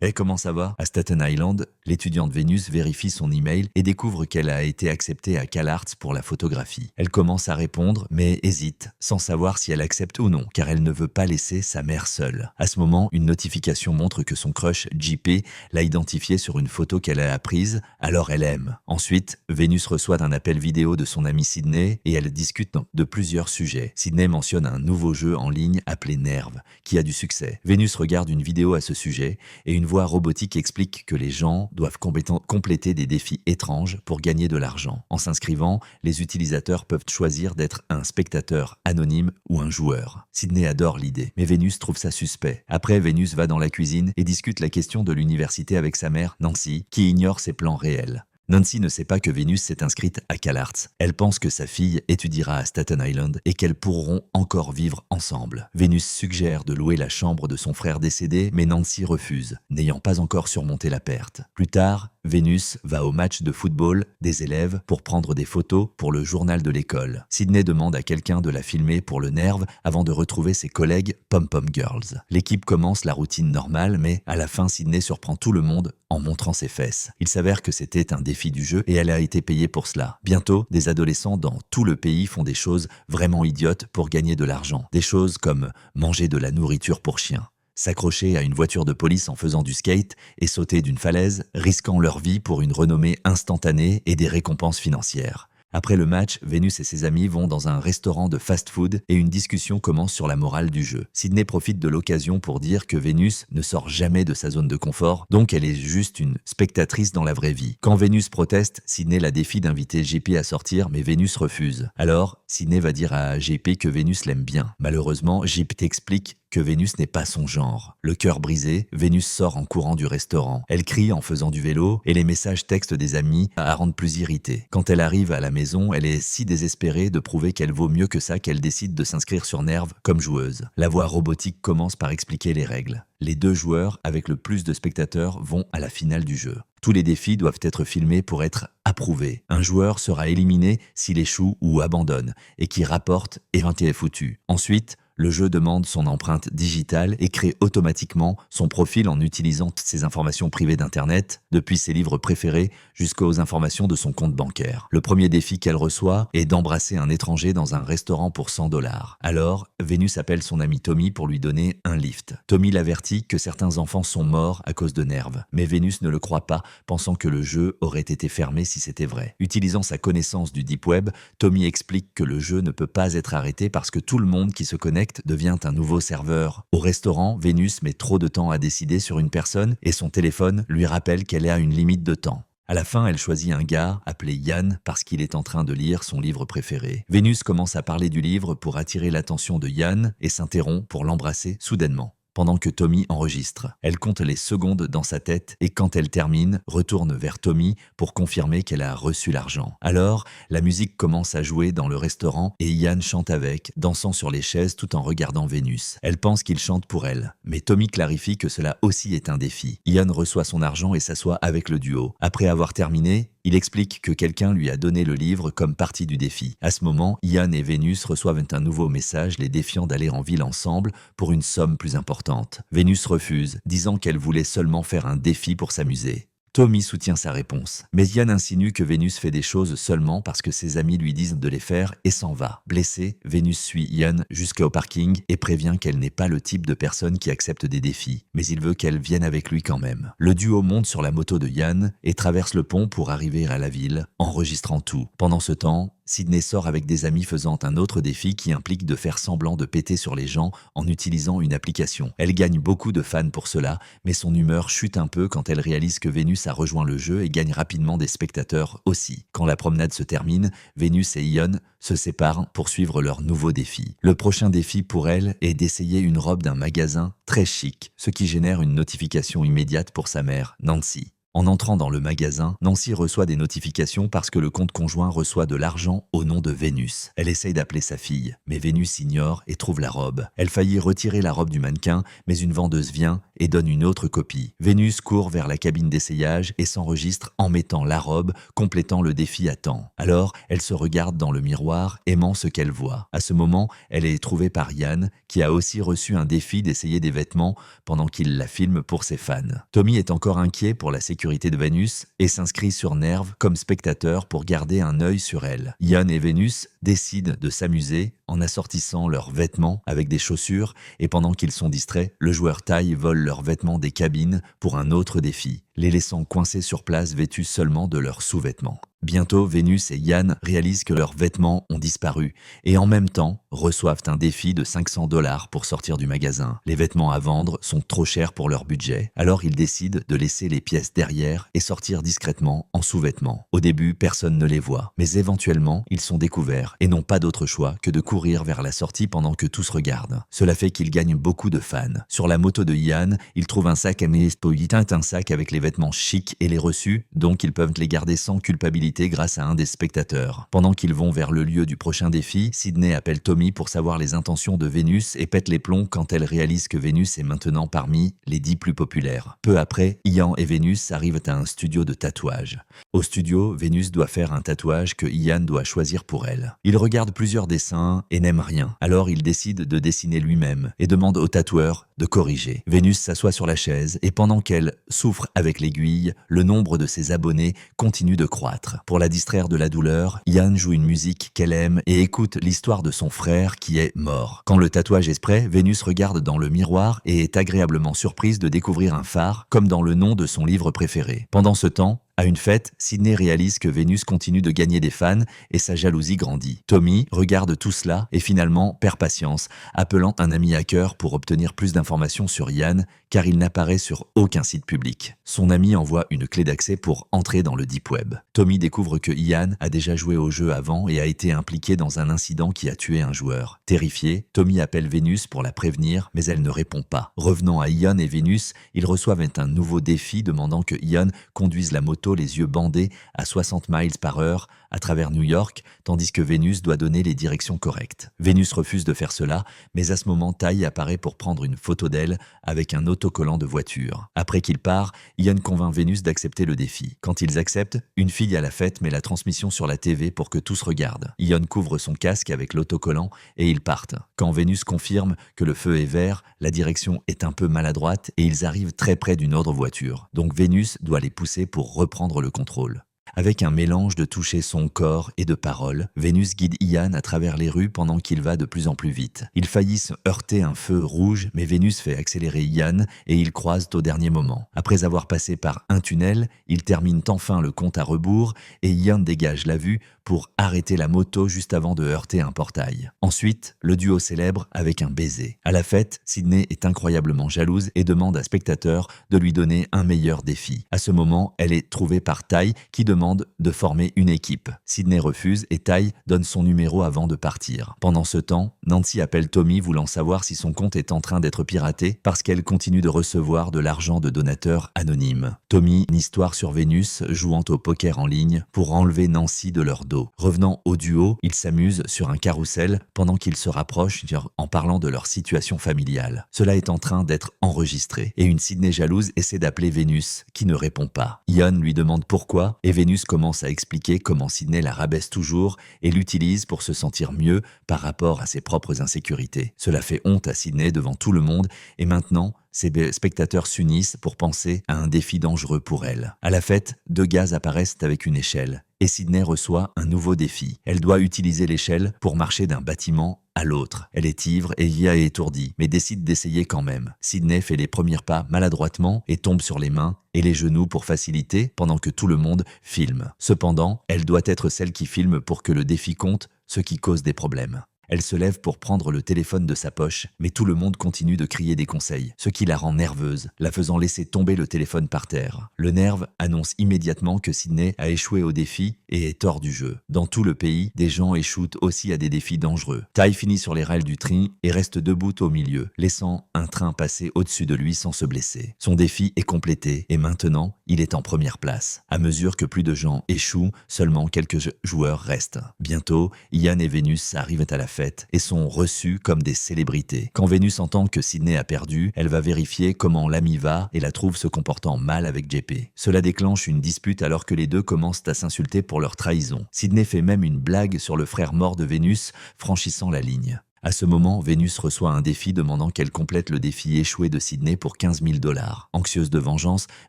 Et comment ça va? À Staten Island, l'étudiante Vénus vérifie son email et découvre qu'elle a été acceptée à CalArts pour la photographie. Elle commence à répondre, mais hésite, sans savoir si elle accepte ou non, car elle ne veut pas laisser sa mère seule. À ce moment, une notification montre que son crush, JP, l'a identifiée sur une photo qu'elle a prise, alors elle aime. Ensuite, Vénus reçoit un appel vidéo de son ami Sydney et elle discute de plusieurs sujets. Sydney mentionne un nouveau jeu en ligne appelé Nerve, qui a du succès. Vénus regarde une vidéo à ce sujet et une voix robotique explique que les gens doivent compléter des défis étranges pour gagner de l'argent. En s'inscrivant, les utilisateurs peuvent choisir d'être un spectateur anonyme ou un joueur. Sydney adore l'idée, mais Vénus trouve ça suspect. Après, Vénus va dans la cuisine et discute la question de l'université avec sa mère, Nancy, qui ignore ses plans réels. Nancy ne sait pas que Vénus s'est inscrite à CalArts. Elle pense que sa fille étudiera à Staten Island et qu'elles pourront encore vivre ensemble. Vénus suggère de louer la chambre de son frère décédé, mais Nancy refuse, n'ayant pas encore surmonté la perte. Plus tard, Vénus va au match de football des élèves pour prendre des photos pour le journal de l'école. Sydney demande à quelqu'un de la filmer pour le Nerve avant de retrouver ses collègues Pom-Pom Girls. L'équipe commence la routine normale, mais à la fin, Sydney surprend tout le monde en montrant ses fesses. Il s'avère que c'était un défi du jeu et elle a été payée pour cela. Bientôt, des adolescents dans tout le pays font des choses vraiment idiotes pour gagner de l'argent. Des choses comme manger de la nourriture pour chiens, s'accrocher à une voiture de police en faisant du skate et sauter d'une falaise, risquant leur vie pour une renommée instantanée et des récompenses financières. Après le match, Vénus et ses amis vont dans un restaurant de fast-food et une discussion commence sur la morale du jeu. Sydney profite de l'occasion pour dire que Vénus ne sort jamais de sa zone de confort, donc elle est juste une spectatrice dans la vraie vie. Quand Vénus proteste, Sydney la défie d'inviter JP à sortir, mais Vénus refuse. Alors, Sydney va dire à JP que Vénus l'aime bien. Malheureusement, JP explique que Vénus n'est pas son genre. Le cœur brisé, Vénus sort en courant du restaurant. Elle crie en faisant du vélo et les messages textes des amis la rendent plus irritée. Quand elle arrive à la maison, elle est si désespérée de prouver qu'elle vaut mieux que ça qu'elle décide de s'inscrire sur Nerve comme joueuse. La voix robotique commence par expliquer les règles. Les 2 joueurs avec le plus de spectateurs vont à la finale du jeu. Tous les défis doivent être filmés pour être approuvés. Un joueur sera éliminé s'il échoue ou abandonne et qui rapporte et 20 est foutu. Ensuite, le jeu demande son empreinte digitale et crée automatiquement son profil en utilisant toutes ses informations privées d'Internet, depuis ses livres préférés jusqu'aux informations de son compte bancaire. Le premier défi qu'elle reçoit est d'embrasser un étranger dans un restaurant pour 100 $. Alors, Vénus appelle son ami Tommy pour lui donner un lift. Tommy l'avertit que certains enfants sont morts à cause de Nerve, mais Vénus ne le croit pas, pensant que le jeu aurait été fermé si c'était vrai. Utilisant sa connaissance du Deep Web, Tommy explique que le jeu ne peut pas être arrêté parce que tout le monde qui se connecte devient un nouveau serveur. Au restaurant, Vénus met trop de temps à décider sur une personne et son téléphone lui rappelle qu'elle est à une limite de temps. À la fin, elle choisit un gars appelé Yann parce qu'il est en train de lire son livre préféré. Vénus commence à parler du livre pour attirer l'attention de Yann et s'interrompt pour l'embrasser soudainement. Pendant que Tommy enregistre. Elle compte les secondes dans sa tête et quand elle termine, retourne vers Tommy pour confirmer qu'elle a reçu l'argent. Alors, la musique commence à jouer dans le restaurant et Yann chante avec, dansant sur les chaises tout en regardant Vénus. Elle pense qu'il chante pour elle, mais Tommy clarifie que cela aussi est un défi. Yann reçoit son argent et s'assoit avec le duo. Après avoir terminé, il explique que quelqu'un lui a donné le livre comme partie du défi. À ce moment, Yann et Vénus reçoivent un nouveau message les défiant d'aller en ville ensemble pour une somme plus importante. Vénus refuse, disant qu'elle voulait seulement faire un défi pour s'amuser. Tommy soutient sa réponse, mais Yann insinue que Vénus fait des choses seulement parce que ses amis lui disent de les faire et s'en va. Blessée, Vénus suit Yann jusqu'au parking et prévient qu'elle n'est pas le type de personne qui accepte des défis, mais il veut qu'elle vienne avec lui quand même. Le duo monte sur la moto de Yann et traverse le pont pour arriver à la ville, enregistrant tout. Pendant ce temps, Sydney sort avec des amis faisant un autre défi qui implique de faire semblant de péter sur les gens en utilisant une application. Elle gagne beaucoup de fans pour cela, mais son humeur chute un peu quand elle réalise que Vénus a rejoint le jeu et gagne rapidement des spectateurs aussi. Quand la promenade se termine, Vénus et Ion se séparent pour suivre leur nouveau défi. Le prochain défi pour elle est d'essayer une robe d'un magasin très chic, ce qui génère une notification immédiate pour sa mère, Nancy. En entrant dans le magasin, Nancy reçoit des notifications parce que le compte conjoint reçoit de l'argent au nom de Vénus. Elle essaye d'appeler sa fille, mais Vénus ignore et trouve la robe. Elle faillit retirer la robe du mannequin, mais une vendeuse vient et donne une autre copie. Vénus court vers la cabine d'essayage et s'enregistre en mettant la robe, complétant le défi à temps. Alors, elle se regarde dans le miroir, aimant ce qu'elle voit. À ce moment, elle est trouvée par Yann, qui a aussi reçu un défi d'essayer des vêtements pendant qu'il la filme pour ses fans. Tommy est encore inquiet pour la sécurité de Vénus et s'inscrit sur Nerve comme spectateur pour garder un œil sur elle. Yann et Vénus décident de s'amuser en assortissant leurs vêtements avec des chaussures et pendant qu'ils sont distraits, le joueur Ty vole leurs vêtements des cabines pour un autre défi, les laissant coincés sur place vêtus seulement de leurs sous-vêtements. Bientôt, Vénus et Yann réalisent que leurs vêtements ont disparu et en même temps reçoivent un défi de 500 $ pour sortir du magasin. Les vêtements à vendre sont trop chers pour leur budget, alors ils décident de laisser les pièces derrière et sortir discrètement en sous-vêtements. Au début, personne ne les voit, mais éventuellement, ils sont découverts et n'ont pas d'autre choix que de courir vers la sortie pendant que tous regardent. Cela fait qu'ils gagnent beaucoup de fans. Sur la moto de Yann, ils trouvent un sac à un sac avec les vêtements chics et les reçus, donc ils peuvent les garder sans culpabilité grâce à un des spectateurs. Pendant qu'ils vont vers le lieu du prochain défi, Sydney appelle Tommy pour savoir les intentions de Vénus et pète les plombs quand elle réalise que Vénus est maintenant parmi les 10 plus populaires. Peu après, Ian et Vénus arrivent à un studio de tatouage. Au studio, Vénus doit faire un tatouage que Ian doit choisir pour elle. Il regarde plusieurs dessins et n'aime rien. Alors il décide de dessiner lui-même et demande au tatoueur de corriger. Vénus s'assoit sur la chaise et pendant qu'elle souffre avec l'aiguille, le nombre de ses abonnés continue de croître. Pour la distraire de la douleur, Ian joue une musique qu'elle aime et écoute l'histoire de son frère qui est mort. Quand le tatouage est prêt, Vénus regarde dans le miroir et est agréablement surprise de découvrir un phare, comme dans le nom de son livre préféré. Pendant ce temps, à une fête, Sydney réalise que Vénus continue de gagner des fans et sa jalousie grandit. Tommy regarde tout cela et finalement perd patience, appelant un ami hacker pour obtenir plus d'informations sur Yann car il n'apparaît sur aucun site public. Son ami envoie une clé d'accès pour entrer dans le Deep Web. Tommy découvre que Ian a déjà joué au jeu avant et a été impliqué dans un incident qui a tué un joueur. Terrifié, Tommy appelle Vénus pour la prévenir, mais elle ne répond pas. Revenant à Ian et Vénus, ils reçoivent un nouveau défi demandant que Ian conduise la moto les yeux bandés à 60 miles par heure à travers New York, tandis que Vénus doit donner les directions correctes. Vénus refuse de faire cela, mais à ce moment, Ty apparaît pour prendre une photo d'elle avec un autocollant de voiture. Après qu'il part, Ian convainc Vénus d'accepter le défi. Quand ils acceptent, une fille à la fête met la transmission sur la TV pour que tous regardent. Ian couvre son casque avec l'autocollant et ils partent. Quand Vénus confirme que le feu est vert, la direction est un peu maladroite et ils arrivent très près d'une autre voiture. Donc Vénus doit les pousser pour reprendre le contrôle. Avec un mélange de toucher son corps et de paroles, Vénus guide Ian à travers les rues pendant qu'il va de plus en plus vite. Ils faillissent heurter un feu rouge, mais Vénus fait accélérer Ian et ils croisent au dernier moment. Après avoir passé par un tunnel, ils terminent enfin le compte à rebours et Ian dégage la vue pour arrêter la moto juste avant de heurter un portail. Ensuite, le duo célèbre avec un baiser. À la fête, Sydney est incroyablement jalouse et demande à spectateurs de lui donner un meilleur défi. À ce moment, elle est trouvée par Ty qui demande de former une équipe. Sydney refuse et Ty donne son numéro avant de partir. Pendant ce temps, Nancy appelle Tommy voulant savoir si son compte est en train d'être piraté parce qu'elle continue de recevoir de l'argent de donateurs anonymes. Tommy, une histoire sur Vénus jouant au poker en ligne pour enlever Nancy de leur dos. Revenant au duo, ils s'amusent sur un carrousel pendant qu'ils se rapprochent en parlant de leur situation familiale. Cela est en train d'être enregistré et une Sydney jalouse essaie d'appeler Vénus qui ne répond pas. Ian lui demande pourquoi et Vénus commence à expliquer comment Sydney la rabaisse toujours et l'utilise pour se sentir mieux par rapport à ses propres insécurités. Cela fait honte à Sydney devant tout le monde et maintenant, ses spectateurs s'unissent pour penser à un défi dangereux pour elle. À la fête, deux gars apparaissent avec une échelle et Sydney reçoit un nouveau défi. Elle doit utiliser l'échelle pour marcher d'un bâtiment à l'autre. Elle est ivre et étourdie, mais décide d'essayer quand même. Sydney fait les premiers pas maladroitement et tombe sur les mains et les genoux pour faciliter pendant que tout le monde filme. Cependant, elle doit être celle qui filme pour que le défi compte, ce qui cause des problèmes. Elle se lève pour prendre le téléphone de sa poche, mais tout le monde continue de crier des conseils, ce qui la rend nerveuse, la faisant laisser tomber le téléphone par terre. Le nerve annonce immédiatement que Sydney a échoué au défi et est hors du jeu. Dans tout le pays, des gens échouent aussi à des défis dangereux. Ty finit sur les rails du train et reste debout au milieu, laissant un train passer au-dessus de lui sans se blesser. Son défi est complété et maintenant, il est en première place. À mesure que plus de gens échouent, seulement quelques joueurs restent. Bientôt, Ian et Vénus arrivent à la fête et sont reçus comme des célébrités. Quand Vénus entend que Sydney a perdu, elle va vérifier comment l'ami va et la trouve se comportant mal avec JP. Cela déclenche une dispute alors que les deux commencent à s'insulter pour leur trahison. Sydney fait même une blague sur le frère mort de Vénus, franchissant la ligne. À ce moment, Vénus reçoit un défi demandant qu'elle complète le défi échoué de Sydney pour 15 000 $. Anxieuse de vengeance,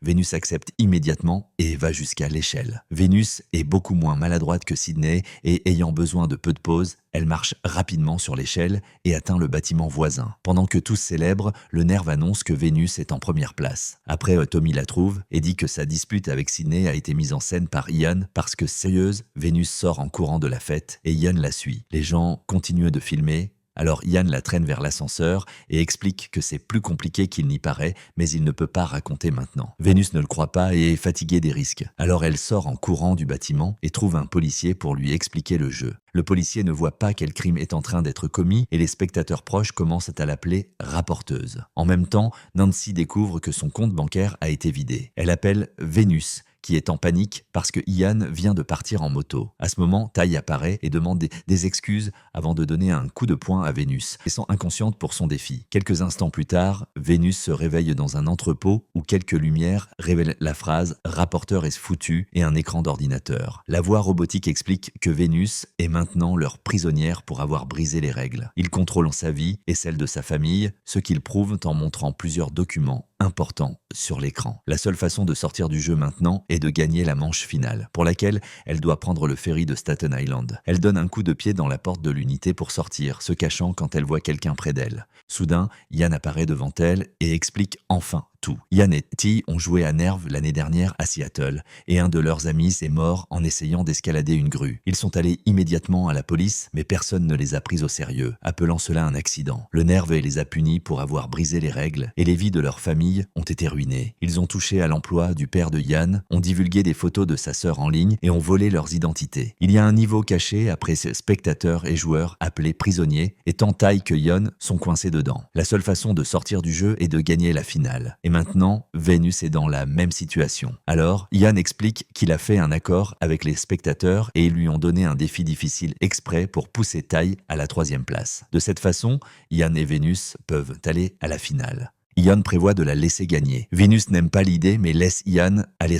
Vénus accepte immédiatement et va jusqu'à l'échelle. Vénus est beaucoup moins maladroite que Sydney et ayant besoin de peu de pause, elle marche rapidement sur l'échelle et atteint le bâtiment voisin. Pendant que tous célèbrent, le nerve annonce que Vénus est en première place. Après, Tommy la trouve et dit que sa dispute avec Sydney a été mise en scène par Ian parce que sérieuse, Vénus sort en courant de la fête et Ian la suit. Les gens continuent de filmer. Alors Ian la traîne vers l'ascenseur et explique que c'est plus compliqué qu'il n'y paraît, mais il ne peut pas raconter maintenant. Vénus ne le croit pas et est fatiguée des risques. Alors elle sort en courant du bâtiment et trouve un policier pour lui expliquer le jeu. Le policier ne voit pas quel crime est en train d'être commis et les spectateurs proches commencent à l'appeler rapporteuse. En même temps, Nancy découvre que son compte bancaire a été vidé. Elle appelle Vénus, qui est en panique parce que Ian vient de partir en moto. À ce moment, Ty apparaît et demande des excuses avant de donner un coup de poing à Vénus, laissant inconsciente pour son défi. Quelques instants plus tard, Vénus se réveille dans un entrepôt où quelques lumières révèlent la phrase « Rapporteur est foutu » et un écran d'ordinateur. La voix robotique explique que Vénus est maintenant leur prisonnière pour avoir brisé les règles. Ils contrôlent sa vie et celle de sa famille, ce qu'ils prouvent en montrant plusieurs documents importants sur l'écran. La seule façon de sortir du jeu maintenant est de gagner la manche finale, pour laquelle elle doit prendre le ferry de Staten Island. Elle donne un coup de pied dans la porte de l'unité pour sortir, se cachant quand elle voit quelqu'un près d'elle. Soudain, Ian apparaît devant elle et explique enfin tout. Ian et Ty ont joué à Nerve l'année dernière à Seattle et un de leurs amis est mort en essayant d'escalader une grue. Ils sont allés immédiatement à la police, mais personne ne les a pris au sérieux, appelant cela un accident. Le Nerve les a punis pour avoir brisé les règles et les vies de leur famille ont été ruinées. Ils ont touché à l'emploi du père de Ian, ont divulgué des photos de sa sœur en ligne et ont volé leurs identités. Il y a un niveau caché après ces spectateurs et joueurs appelés prisonniers et tant Ty que Ian sont coincés dedans. La seule façon de sortir du jeu est de gagner la finale. Et maintenant, Vénus est dans la même situation. Alors, Ian explique qu'il a fait un accord avec les spectateurs et ils lui ont donné un défi difficile exprès pour pousser Ty à la 3e place. De cette façon, Ian et Vénus peuvent aller à la finale. Ian prévoit de la laisser gagner. Vénus n'aime pas l'idée mais laisse Ian aller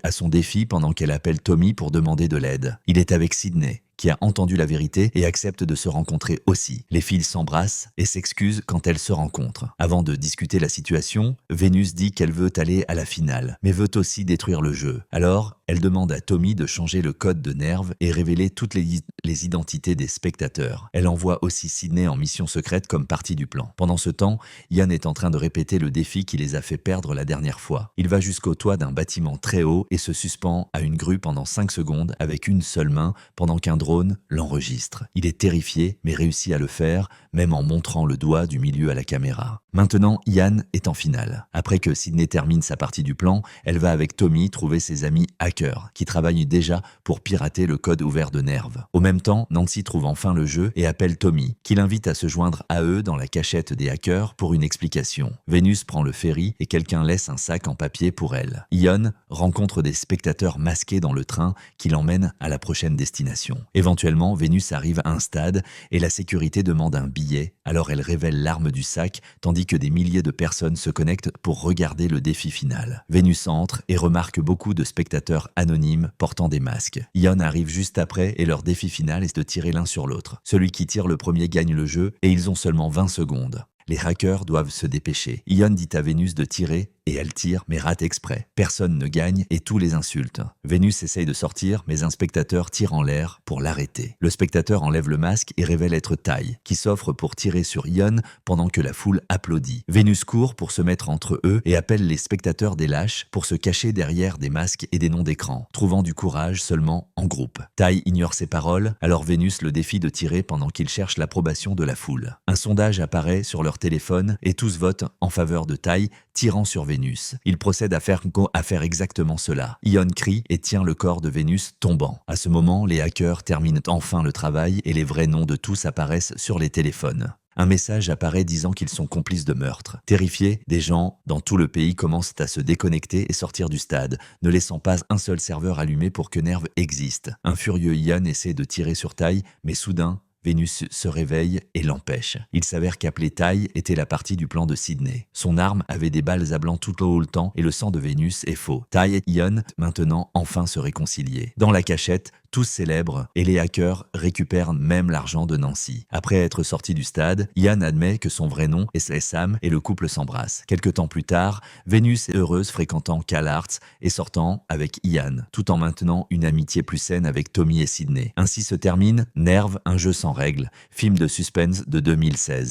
à son défi pendant qu'elle appelle Tommy pour demander de l'aide. Il est avec Sydney, qui a entendu la vérité et accepte de se rencontrer aussi. Les filles s'embrassent et s'excusent quand elles se rencontrent. Avant de discuter la situation, Vénus dit qu'elle veut aller à la finale, mais veut aussi détruire le jeu. Alors, elle demande à Tommy de changer le code de Nerve et révéler toutes les identités des spectateurs. Elle envoie aussi Sydney en mission secrète comme partie du plan. Pendant ce temps, Ian est en train de répéter le défi qui les a fait perdre la dernière fois. Il va jusqu'au toit d'un bâtiment très haut et se suspend à une grue pendant 5 secondes avec une seule main pendant qu'un drone l'enregistre. Il est terrifié mais réussit à le faire, même en montrant le doigt du milieu à la caméra. Maintenant, Ian est en finale. Après que Sydney termine sa partie du plan, elle va avec Tommy trouver ses amis hackers, qui travaillent déjà pour pirater le code ouvert de Nerve. Au même temps, Nancy trouve enfin le jeu et appelle Tommy, qui l'invite à se joindre à eux dans la cachette des hackers pour une explication. Vénus prend le ferry et quelqu'un laisse un sac en papier pour elle. Ian rencontre des spectateurs masqués dans le train qui l'emmènent à la prochaine destination. Éventuellement, Vénus arrive à un stade et la sécurité demande un billet, alors elle révèle l'arme du sac, tandis que des milliers de personnes se connectent pour regarder le défi final. Vénus entre et remarque beaucoup de spectateurs anonymes portant des masques. Ian arrive juste après et leur défi final est de tirer l'un sur l'autre. Celui qui tire le premier gagne le jeu et ils ont seulement 20 secondes. Les hackers doivent se dépêcher. Ian dit à Vénus de tirer et elle tire mais rate exprès. Personne ne gagne et tous les insultent. Vénus essaye de sortir mais un spectateur tire en l'air pour l'arrêter. Le spectateur enlève le masque et révèle être Ty, qui s'offre pour tirer sur Ian pendant que la foule applaudit. Vénus court pour se mettre entre eux et appelle les spectateurs des lâches pour se cacher derrière des masques et des noms d'écran, trouvant du courage seulement en groupe. Ty ignore ses paroles, alors Vénus le défie de tirer pendant qu'il cherche l'approbation de la foule. Un sondage apparaît sur leur téléphone et tous votent en faveur de Ty, tirant sur Vénus. Il procède à faire exactement cela. Ian crie et tient le corps de Vénus tombant. À ce moment, les hackers terminent enfin le travail et les vrais noms de tous apparaissent sur les téléphones. Un message apparaît disant qu'ils sont complices de meurtre. Terrifiés, des gens dans tout le pays commencent à se déconnecter et sortir du stade, ne laissant pas un seul serveur allumé pour que Nerve existe. Un furieux Ian essaie de tirer sur Ty, mais soudain, Vénus se réveille et l'empêche. Il s'avère qu'appeler Ty était la partie du plan de Sydney. Son arme avait des balles à blanc tout le temps et le sang de Vénus est faux. Ty et Ian, maintenant, enfin se réconcilier. Dans la cachette, tous célèbrent et les hackers récupèrent même l'argent de Nancy. Après être sorti du stade, Ian admet que son vrai nom est Sam et le couple s'embrasse. Quelque temps plus tard, Vénus est heureuse fréquentant CalArts et sortant avec Ian, tout en maintenant une amitié plus saine avec Tommy et Sydney. Ainsi se termine Nerve, un jeu sans règles, film de suspense de 2016.